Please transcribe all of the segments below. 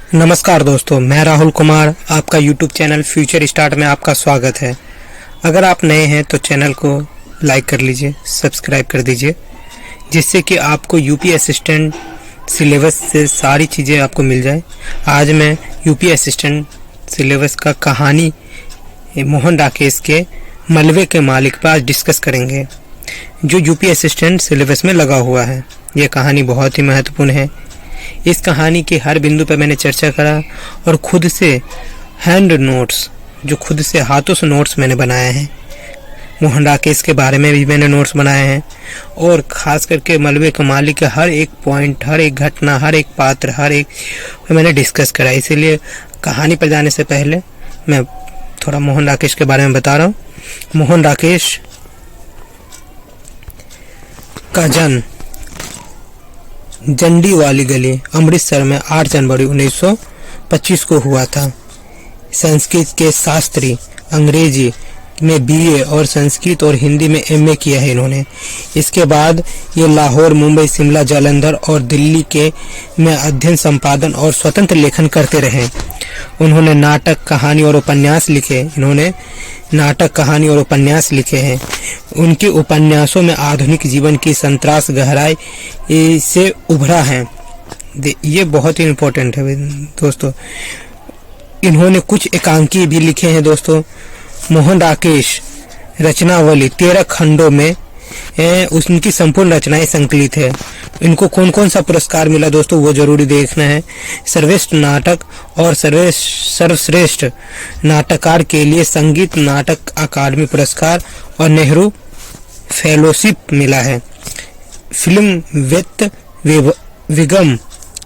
नमस्कार दोस्तों, मैं राहुल कुमार। आपका YouTube चैनल फ्यूचर स्टार्ट में आपका स्वागत है। अगर आप नए हैं तो चैनल को लाइक कर लीजिए, सब्सक्राइब कर दीजिए, जिससे कि आपको यूपी असिस्टेंट सिलेबस से सारी चीज़ें आपको मिल जाए। आज मैं यूपी असिस्टेंट सिलेबस का कहानी मोहन राकेश के मलबे के मालिक पर आज डिस्कस करेंगे, जो यूपी असिस्टेंट सिलेबस में लगा हुआ है। यह कहानी बहुत ही महत्वपूर्ण है। इस कहानी के हर बिंदु पर मैंने चर्चा करा और खुद से हैंड नोट्स, जो खुद से हाथों से नोट्स मैंने बनाए हैं। मोहन राकेश के बारे में भी मैंने नोट्स बनाए हैं और ख़ास करके मलबे के मालिक के हर एक पॉइंट, हर एक घटना, हर एक पात्र, हर एक मैंने डिस्कस करा। इसीलिए कहानी पर जाने से पहले मैं थोड़ा मोहन राकेश के बारे में बता रहा हूँ। मोहन राकेश का जन्म जंडी वाली गली अमृतसर में 8 जनवरी 1925 को हुआ था। संस्कृत के शास्त्री, अंग्रेजी में बीए और संस्कृत और हिंदी में एमए किया है इन्होंने। इसके बाद ये लाहौर, मुंबई, शिमला, जालंधर और दिल्ली के में अध्ययन, संपादन और स्वतंत्र लेखन करते रहे। उन्होंने नाटक, कहानी और उपन्यास लिखे हैं। उनके उपन्यासों में आधुनिक जीवन की संतरास गहराई से उभरा है। ये बहुत ही इम्पोर्टेंट है दोस्तों। इन्होंने कुछ एकांकी भी लिखे हैं दोस्तों। मोहन राकेश रचनावली 13 खंडों में उनकी संपूर्ण रचनाएं संकलित है। इनको कौन कौन सा पुरस्कार मिला दोस्तों, वो जरूरी देखना है। सर्वश्रेष्ठ नाटक और सर्वश्रेष्ठ नाटककार के लिए संगीत नाटक अकादमी पुरस्कार और नेहरू फेलोशिप मिला है। फिल्म वित्त विगम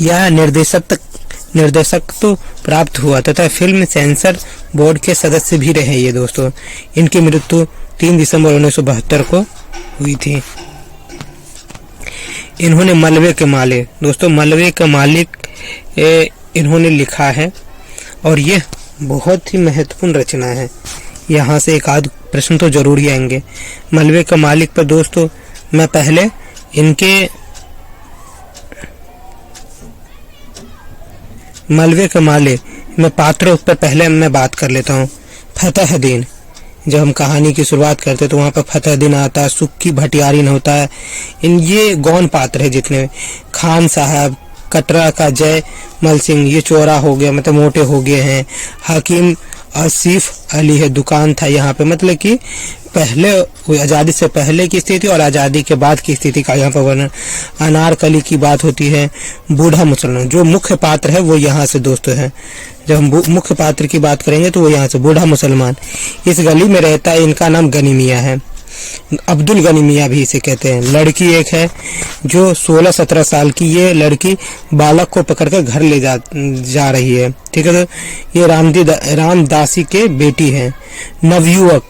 या निर्देशक तो प्राप्त हुआ तथा फिल्म सेंसर बोर्ड के सदस्य भी रहे ये दोस्तों। इनकी मृत्यु 3 दिसंबर 1972 को हुई थी। इन्होंने मलबे के मालिक दोस्तों, मलबे का मालिक इन्होंने लिखा है और यह बहुत ही महत्वपूर्ण रचना है। यहाँ से एक आध प्रश्न तो जरूर ही आएंगे। मलबे का मालिक पर दोस्तों मैं पहले इनके मलबे के मालिक में पात्रों पर पहले मैं बात कर लेता हूँ। फतेहदीन, जब हम कहानी की शुरुआत करते तो वहाँ पर फतेहदीन आता है, सुक्की भटियारीन होता है। ये गौण पात्र है जितने। खान साहब, कटरा का जय मल सिंह, ये चोरा हो गया, मतलब मोटे हो गए हैं। हकीम आसिफ अली है, दुकान था यहाँ पे, मतलब कि पहले आज़ादी से पहले की स्थिति और आज़ादी के बाद की स्थिति का यहाँ पर वर्णन। अनारकली की बात होती है। बूढ़ा मुसलमान, जो मुख्य पात्र है वो यहाँ से दोस्तों है। जब हम मुख्य पात्र की बात करेंगे तो वो यहाँ से बूढ़ा मुसलमान इस गली में रहता है। इनका नाम गनी मियाँ है, अब्दुल गनी मियाँ भी इसे कहते हैं। लड़की एक है जो 16-17 साल की, ये लड़की बालक को पकड़कर घर ले जा रही है, ठीक है। तो ये रामदासी के बेटी है। नवयुवक,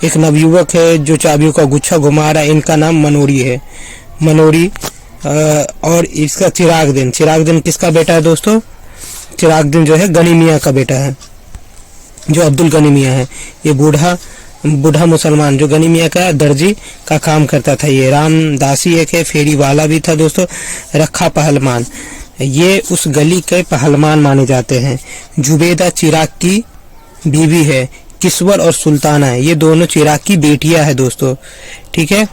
एक नवयुवक है जो चाबियों का गुच्छा घुमा रहा है। इनका नाम मनोरी है, मनोरी। और इसका चिरागदीन किसका बेटा है दोस्तों? चिरागदीन जो है गनी मियाँ का बेटा है, जो अब्दुल गनी मियाँ है। ये बूढ़ा मुसलमान जो गनी मियाँ का दर्जी का काम करता था। ये रामदासी एक है, फेरी वाला भी था दोस्तों। रखा पहलवान, ये उस गली के पहलवान माने जाते हैं। जुबेदा चिराग की बीवी है। किस्वर और सुल्ताना है, ये दोनों चिराग की बेटियां है दोस्तों, ठीक है।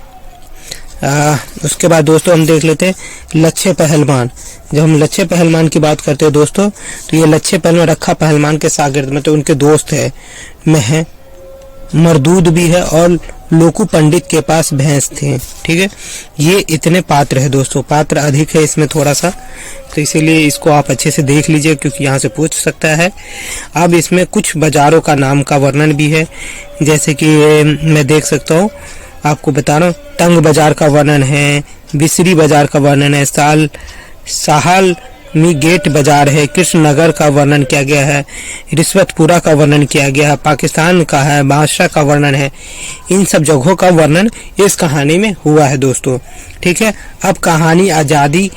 उसके बाद दोस्तों हम देख लेते हैं लच्छे पहलवान। जब हम लच्छे पहलवान की बात करते हैं दोस्तों, तो ये लच्छे पहलवान रखा पहलवान के शागिर्द में, तो उनके दोस्त है। मरदूद भी है और लोकू पंडित के पास भैंस थी, ठीक है। ये इतने पात्र है दोस्तों, पात्र अधिक है इसमें थोड़ा सा, तो इसीलिए इसको आप अच्छे से देख लीजिए क्योंकि यहाँ से पूछ सकता है। अब इसमें कुछ बाजारों का नाम का वर्णन भी है, जैसे कि मैं देख सकता हूँ, आपको बता रहा हूँ। टंग बाजार का वर्णन है, बिसरी बाजार का वर्णन है, साहल मी गेट बाजार है, कृष्णनगर का वर्णन किया गया है, रिश्वतपुरा का वर्णन किया गया है, पाकिस्तान का है, बादशाह का वर्णन है। इन सब जगहों का वर्णन इस कहानी में हुआ है दोस्तों, ठीक है। अब कहानी आज़ादी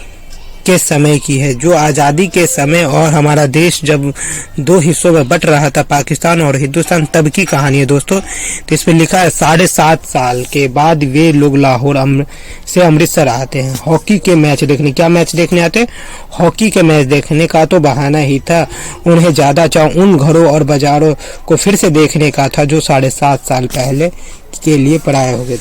के समय की है, जो आज़ादी के समय और हमारा देश जब दो हिस्सों में बट रहा था, पाकिस्तान और हिंदुस्तान, तब की कहानी है दोस्तों। तो इस पे लिखा है 7.5 साल के बाद वे लोग लाहौर से अमृतसर आते हैं हॉकी के मैच देखने। क्या मैच देखने आते? हॉकी के मैच देखने का तो बहाना ही था, उन्हें ज्यादा चाव उन घरों और बाजारों को फिर से देखने का था जो 7.5 साल पहले के लिए पराये हो गए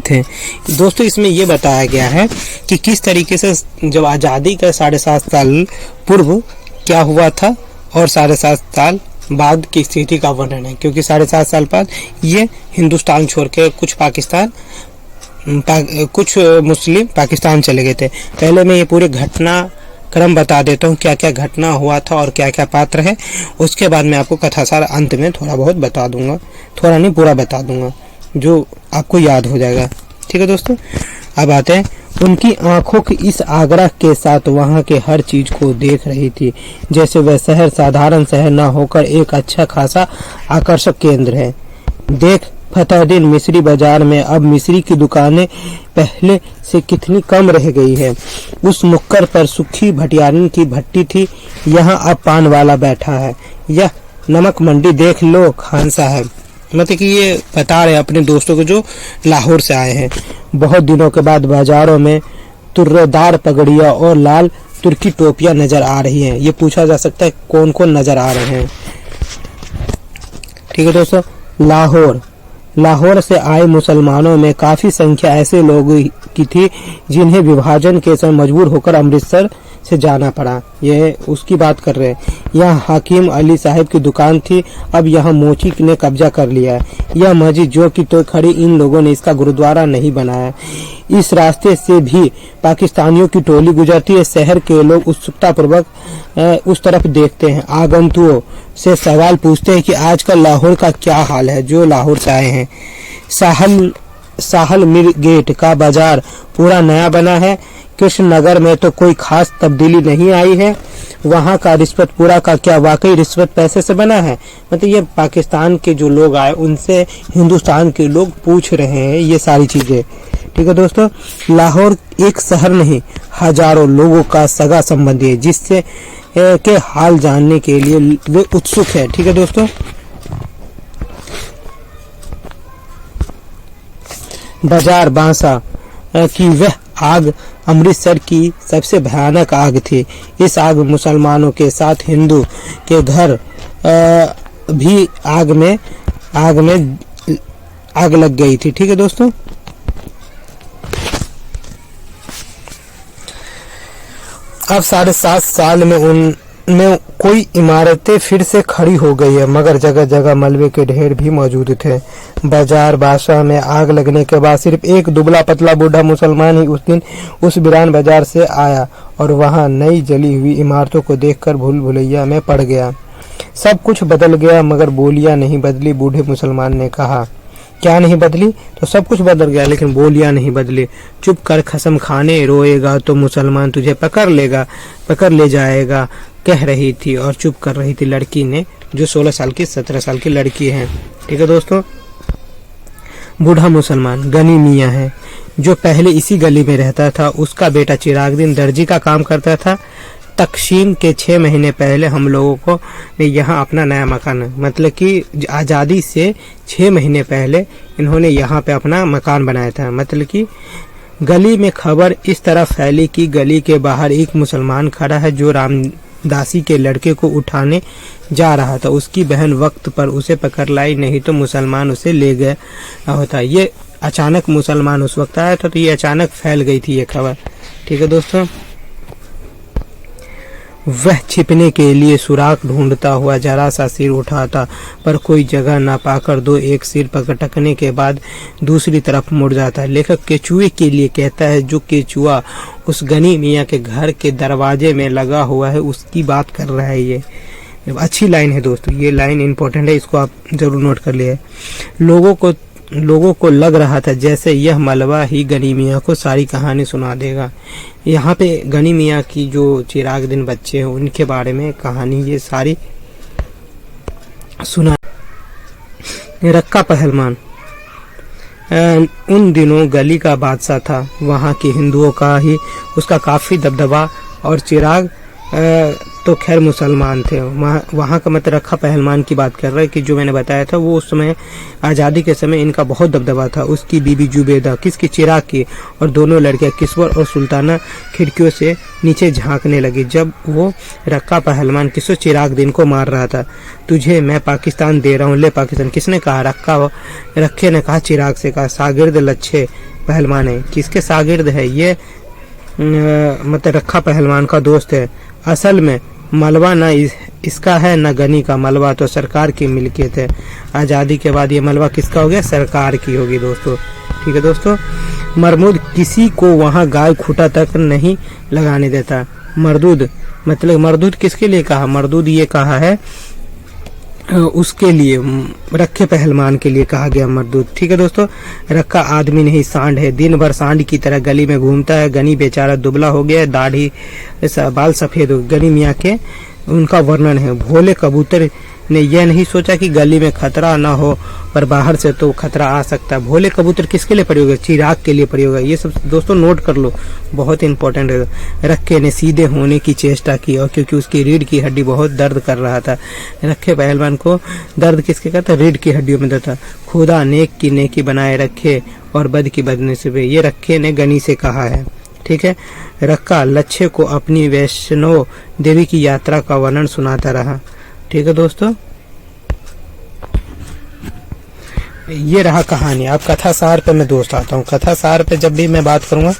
थे। दोस्तों इसमें ये बताया गया है कि किस तरीके से जब आज़ादी का 7.5 साल पूर्व क्या हुआ था और 7.5 साल बाद की स्थिति का वर्णन है, क्योंकि 7.5 साल बाद ये हिंदुस्तान छोड़ के कुछ मुस्लिम पाकिस्तान चले गए थे। पहले मैं ये पूरे घटना क्रम बता देता हूँ, क्या क्या घटना हुआ था और क्या क्या पात्र है। उसके बाद मैं आपको कथासार अंत में थोड़ा बहुत बता दूंगा, थोड़ा नहीं पूरा बता दूंगा, जो आपको याद हो जाएगा। ठीक है दोस्तों, अब आते हैं। उनकी आंखों की इस आग्रह के साथ वहां के हर चीज को देख रही थी, जैसे वह शहर साधारण शहर न होकर एक अच्छा खासा आकर्षक केंद्र है। देख फतेहदीन, मिस्री बाजार में अब मिस्री की दुकानें पहले से कितनी कम रह गई है। उस नुक्कड़ पर सूखी भटियारिन की भट्टी थी, यहाँ अब पान वाला बैठा है। यह नमक मंडी देख लो खान साहब। मतलब कि ये बता रहे अपने दोस्तों को जो लाहौर से आए हैं। बहुत दिनों के बाद बाजारों में तुर्रेदार पगड़ियाँ और लाल तुर्की टोपियां नजर आ रही हैं। ये पूछा जा सकता है कौन कौन नजर आ रहे हैं। ठीक है दोस्तों, लाहौर से आए मुसलमानों में काफी संख्या ऐसे लोगों की थी जिन्हें विभाजन के समय मजबूर होकर अमृतसर से जाना पड़ा। यह उसकी बात कर रहे हैं। यहाँ हकीम अली साहब की दुकान थी, अब यहाँ मोची ने कब्जा कर लिया है। यह मस्जिद जो कि तो खड़ी, इन लोगों ने इसका गुरुद्वारा नहीं बनाया। इस रास्ते से भी पाकिस्तानियों की टोली गुजरती है। शहर के लोग उत्सुकता पूर्वक उस तरफ देखते हैं, आगंतुकों से सवाल पूछते हैं कि आजकल लाहौर का क्या हाल है। जो लाहौर से आए हैं, साहल मीर गेट का बाजार पूरा नया बना है। कृष्ण नगर में तो कोई खास तब्दीली नहीं आई है। वहाँ का रिश्वतपुरा का क्या वाकई रिश्वत पैसे से बना है? मतलब ये पाकिस्तान के जो लोग आए उनसे हिंदुस्तान के लोग पूछ रहे हैं ये सारी चीजें। ठीक है दोस्तों, लाहौर एक शहर नहीं, हजारों लोगों का सगा संबंधी है, जिससे के हाल जानने के लिए वे उत्सुक है। ठीक है दोस्तों, बाजार बांसा की वह आग अमृतसर की सबसे भयानक आग थी। इस आग मुसलमानों के साथ हिंदू के घर भी आग में आग लग गई थी। ठीक है दोस्तों, अब 7.5 साल में उनमें कोई इमारतें फिर से खड़ी हो गई है, मगर जगह जगह मलबे के ढेर भी मौजूद थे। बाजार बादशाह में आग लगने के बाद सिर्फ एक दुबला पतला बूढ़ा मुसलमान ही उस दिन उस वीरान बाजार से आया और वहां नई जली हुई इमारतों को देखकर भूल भुलैया में पड़ गया। सब कुछ बदल गया मगर बोलियां नहीं बदली। बूढ़े मुसलमान ने कहा, क्या नहीं बदली? तो सब कुछ बदल गया लेकिन बोलियां नहीं बदली। चुप कर कसम खाने, रोएगा तो मुसलमान तुझे पकड़ ले जाएगा, कह रही थी और चुप कर रही थी लड़की ने, जो 16 साल की 17 साल की लड़की है। ठीक है दोस्तों, बूढ़ा मुसलमान गनी मियाँ है, जो पहले इसी गली में रहता था। उसका बेटा चिरागदीन दर्जी का काम करता था। तकसीम के 6 महीने पहले हम लोगों को ने यहाँ अपना नया मकान, मतलब कि आज़ादी से 6 महीने पहले इन्होंने यहाँ पे अपना मकान बनाया था। मतलब कि गली में खबर इस तरह फैली कि गली के बाहर एक मुसलमान खड़ा है जो रामदासी के लड़के को उठाने जा रहा था। उसकी बहन वक्त पर उसे पकड़ लाई, नहीं तो मुसलमान उसे ले गया होता। ये अचानक मुसलमान उस वक्त आया था, तो ये अचानक फैल गई थी ये खबर। ठीक है दोस्तों, वह छिपने के लिए सुराख ढूंढता हुआ जरा सा सिर उठाता, पर कोई जगह ना पाकर एक सिर पटकने के बाद दूसरी तरफ मुड़ जाता है। लेखक केचुए के लिए कहता है, जो केचुआ उस गनी मियाँ के घर के दरवाजे में लगा हुआ है उसकी बात कर रहा है। ये अच्छी लाइन है दोस्तों, ये लाइन इंपॉर्टेंट है, इसको आप जरूर नोट कर लिए। लोगों को लग रहा था जैसे यह मलबा ही गनी मियाँ को सारी कहानी सुना देगा। यहाँ पे गनी मियाँ की जो चिरागदीन बच्चे हैं उनके बारे में कहानी ये सारी सुना। रक्का पहलवान उन दिनों गली का बादशाह था, वहाँ के हिंदुओं का ही उसका काफ़ी दबदबा और चिराग तो खैर मुसलमान थे। वहाँ का मतलब रखा पहलवान की बात कर रहा है कि जो मैंने बताया था, वो उस समय आज़ादी के समय इनका बहुत दबदबा था। उसकी बीबी जुबेदा, किसकी, चिराग की, और दोनों लड़कियाँ किस्वर और सुल्ताना खिड़कियों से नीचे झांकने लगी जब वो रक्का पहलवान किसो चिरागदीन को मार रहा था। तुझे मैं पाकिस्तान दे रहा हूँ, ले पाकिस्तान। किसने कहा? रक्के ने कहा चिराग से कहा। शागिर्द लच्छे पहलवान है। किसके शागिर्द है ये? मतलब रक्का पहलवान का दोस्त है। असल में मलबा ना इसका है ना गनी का, मलबा तो सरकार की मिल्कियत है। आज़ादी के बाद ये मलबा किसका हो गया? सरकार की होगी दोस्तों। ठीक है दोस्तों। मरमूद किसी को वहाँ गाय खूटा तक नहीं लगाने देता। मरदूद मतलब मरदूद किसके लिए कहा? मरदूद ये कहा है उसके लिए, रखे पहलवान के लिए कहा गया मरदूद। ठीक है दोस्तों। रक्का आदमी नहीं सांड है, दिन भर सांड की तरह गली में घूमता है। गनी बेचारा दुबला हो गया, दाढ़ी बाल सफेद हो। गनी मियाँ के उनका वर्णन है। भोले कबूतर ने यह नहीं सोचा कि गली में खतरा ना हो, पर बाहर से तो खतरा आ सकता है। भोले कबूतर किसके लिए प्रयोग है? चिराग के लिए प्रयोग है। ये सब दोस्तों नोट कर लो, बहुत इंपॉर्टेंट है। रखे ने सीधे होने की चेष्टा की, और क्योंकि उसकी रीढ़ की हड्डी बहुत दर्द कर रहा था। रखे पहलवान को दर्द किसके का था? रीढ़ की हड्डियों में दर्द था। खुदा नेक की नेकी बनाए रखे और बद की बदनसीबी, ये रखे ने गनी से कहा है। ठीक है। रक्का लच्छे को अपनी वैष्णो देवी की यात्रा का वर्णन सुनाता रहा। ठीक है दोस्तों। ये रहा कहानी। अब कथा सार पे मैं दोस्त आता हूँ। कथा सार पे जब भी मैं बात करूँगा,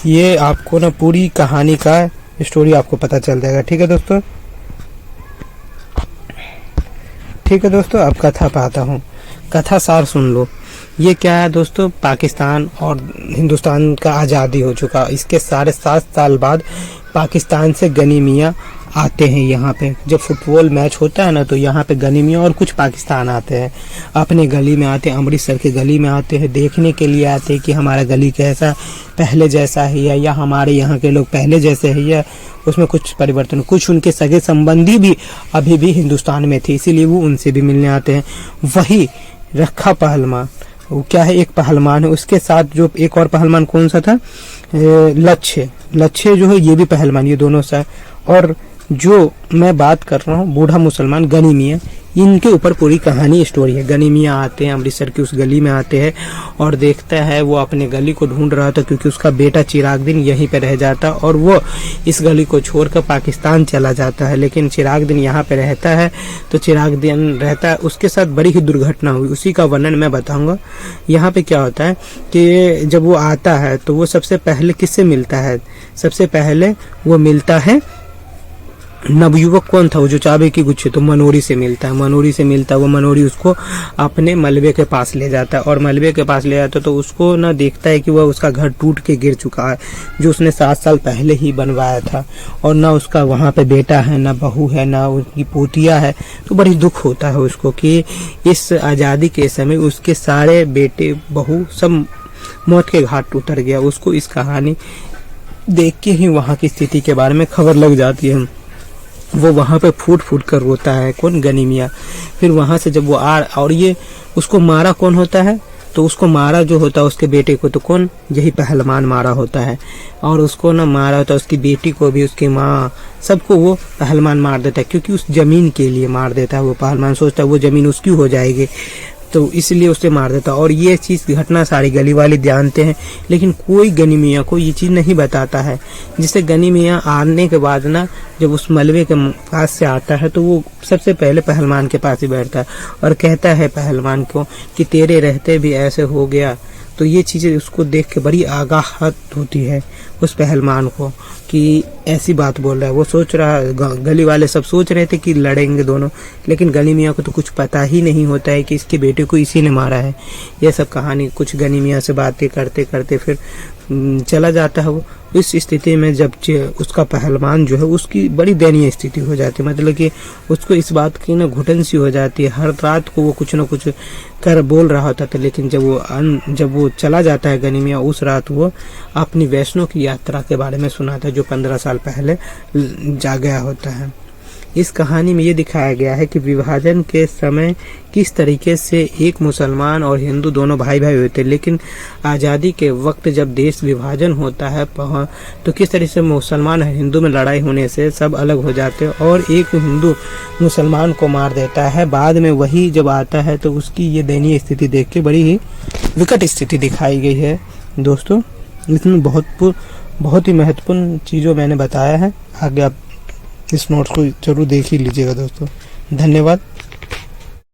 ये आपको ना पूरी कहानी का स्टोरी आपको पता चल जाएगा। ठीक है दोस्तों। ठीक है दोस्तों। अब कथा पे आता हूँ। कथा सार सुन लो। ये क्या है दोस्तों? पाकिस्तान और हिंदुस्तान का आज़ादी हो चुका, इसके 7.5 साल बाद पाकिस्तान से गनी मियाँ आते हैं यहाँ पे। जब फुटबॉल मैच होता है ना, तो यहाँ पे गनी मियाँ और कुछ पाकिस्तान आते हैं, अपने गली में आते हैं, अमृतसर के गली में आते हैं, देखने के लिए आते हैं कि हमारा गली कैसा पहले जैसा है या हमारे यहाँ के लोग पहले जैसे है या उसमें कुछ परिवर्तन। कुछ उनके सगे संबंधी भी अभी भी हिंदुस्तान में थे, इसीलिए वो उनसे भी मिलने आते हैं। वही रखा पहलवान, वो क्या है? एक पहलवान है, उसके साथ जो एक और पहलवान कौन सा था? लच्छे। लच्छे जो है ये भी पहलवान, ये दोनों सा। और जो मैं बात कर रहा हूँ बूढ़ा मुसलमान गनी मियाँ, इनके ऊपर पूरी कहानी स्टोरी है। गनी मियाँ आते हैं, अमृतसर की उस गली में आते हैं और देखता है वो अपने गली को ढूंढ रहा था, क्योंकि उसका बेटा चिरागदीन यहीं पे रह जाता और वो इस गली को छोड़कर पाकिस्तान चला जाता है। लेकिन चिरागदीन यहाँ पे रहता है, तो चिरागदीन रहता है, उसके साथ बड़ी ही दुर्घटना हुई, उसी का वर्णन मैं बताऊंगा। यहाँ पे क्या होता है कि जब वो आता है तो वो सबसे पहले किससे मिलता है? सबसे पहले वो मिलता है, नवयुवक कौन था? वो जो चाबे की गुच्छी, तो मनोरी से मिलता है। मनोरी से मिलता है, वो मनोरी उसको अपने मलबे के पास ले जाता है, और मलबे के पास ले जाता है तो उसको ना देखता है कि वह उसका घर टूट के गिर चुका है, जो उसने 7 साल पहले ही बनवाया था, और ना उसका वहाँ पे बेटा है, ना बहू है, ना उसकी पोतिया है। तो बड़ी दुख होता है उसको कि इस आज़ादी के समय उसके सारे बेटे बहू सब मौत के घाट उतर गया। उसको इस कहानी देख के ही वहाँ की स्थिति के बारे में खबर लग जाती है। वो वहाँ पे फूट फूट कर रोता है। कौन? गनी मियाँ। फिर वहाँ से जब वो और ये उसको मारा कौन होता है? तो उसको मारा जो होता है उसके बेटे को, तो कौन? यही पहलवान मारा होता है। और उसको ना मारा होता है, उसकी बेटी को भी, उसकी माँ, सबको वो पहलवान मार देता है, क्योंकि उस जमीन के लिए मार देता है। वो पहलवान सोचता है वो जमीन उसकी हो जाएगी, तो इसलिए उसे मार देता। और ये चीज़ घटना सारी गली वाले जानते हैं, लेकिन कोई गनी मियाँ को ये चीज़ नहीं बताता है। जिससे गनी मियाँ आने के बाद ना, जब उस मलबे के पास से आता है तो वो सबसे पहले पहलवान के पास ही बैठता है और कहता है पहलवान को कि तेरे रहते भी ऐसे हो गया। तो ये चीज़ें उसको देख के बड़ी आगाहत होती है उस पहलवान को कि ऐसी बात बोल रहा है। वो सोच रहा, गली वाले सब सोच रहे थे कि लड़ेंगे दोनों, लेकिन गनी मियाँ को तो कुछ पता ही नहीं होता है कि इसके बेटे को इसी ने मारा है। यह सब कहानी कुछ गनी मियाँ से बातें करते करते फिर चला जाता है वो। इस स्थिति में जब उसका पहलवान जो है उसकी बड़ी दयनीय स्थिति हो जाती है, मतलब कि उसको इस बात की ना घुटन सी हो जाती है। हर रात को वो कुछ ना कुछ कर बोल रहा होता था, लेकिन जब वो चला जाता है गनी मियाँ, उस रात वो अपनी वैष्णो की यात्रा के बारे में सुनाता है जो 15 साल पहले जा गया होता है। इस कहानी में ये दिखाया गया है कि विभाजन के समय किस तरीके से एक मुसलमान और हिंदू दोनों भाई भाई होते, लेकिन आज़ादी के वक्त जब देश विभाजन होता है तो किस तरह से मुसलमान और हिंदू में लड़ाई होने से सब अलग हो जाते हैं और एक हिंदू मुसलमान को मार देता है। बाद में वही जब आता है तो उसकी ये दयनीय स्थिति देख के बड़ी ही विकट स्थिति दिखाई गई है। दोस्तों, इसमें बहुत ही महत्वपूर्ण चीज़ों मैंने बताया है। आगे आप इस नोट्स को जरूर देख ही लीजिएगा दोस्तों। धन्यवाद।